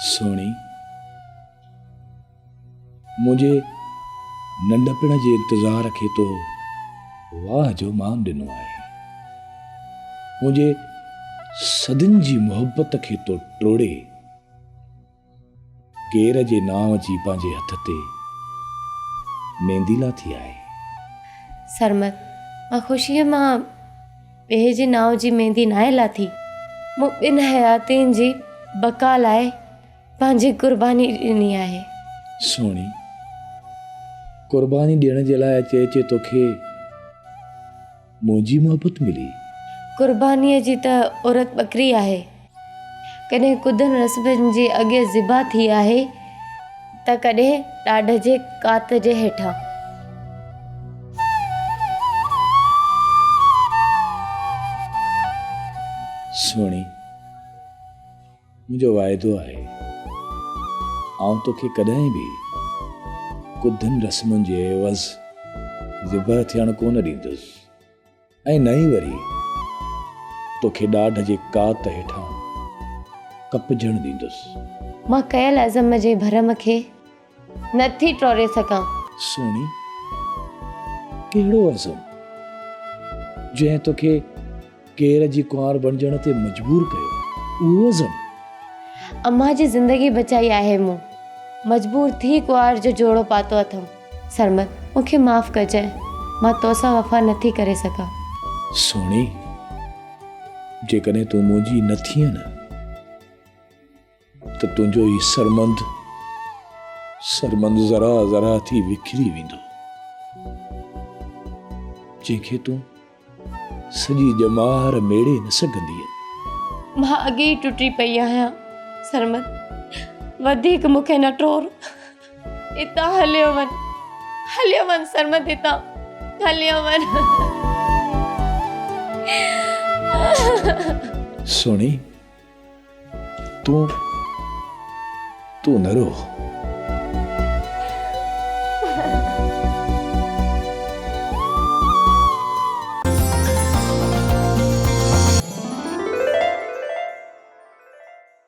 सोणी, मुझे नंढपण जे इंतज़ार खे तो वाह जो मान ॾिनो आहे। मुझे सदिन जी मोहब्बत खे तो टोड़े केर जे नाव जी पंहिंजे हथ ते मेहंदी लाथी आहे। सरमत, मां ख़ुशीअ मां ॿिए जे नाव जी मेहंदी नाहे लाथी। मूं ॿिनि हयातियुनि जी बका लाइ पंहिंजी कुर्बानी ॾिनी आहे। सोणी, कुर्बानी ॾियण जे लाइ चए तोखे मुंहिंजी मोहब्बत मिली। कुर्बानीअ जी त औरत बकरी आहे। कॾहिं कुदन रस्मनि जे अॻे ज़िबा थी आहे त कॾहिं ॾाढ जे कात जे हेठां। सोणी, मुंहिंजो वाइदो आहे आउं तोखे कॾहिं बि कुदन रस्मनि जे एवज़ ज़िबा थियण कोन ॾींदुसि ऐं न ई वरी तोखे ॾाढ जे कात हेठां कपजण ॾींदुसि। मां कयल अज़म जे भरम खे नथी टोरे सघां। सोणी, कहिड़ो अज़म जंहिं तोखे केर जी कुंवार बणजण ते मजबूर कयो? उहो अज़म अम्मा जी ज़िंदगी बचाई आहे। मूं मजबूर थी कुंवार जो जोड़ो पातो अथमि। सरमत, मूंखे माफ़ कजांइ, मां तोसां वफ़ा नथी करे सघां। सोणी, जेकॾहिं तूं मुंहिंजी न थीअ न त तुंहिंजो ही सरमंद ज़रा ज़रा थी विखरी वेंदो, जंहिंखे तूं सॼी ॼमार मेड़े न सघंदी। मां अॻे ई टुटी पई आहियां। सरमत, वधीक मूंखे न टोर। हितां हलियो वञ सरमत, हितां हलियो वञ। सोणी, तू न रो।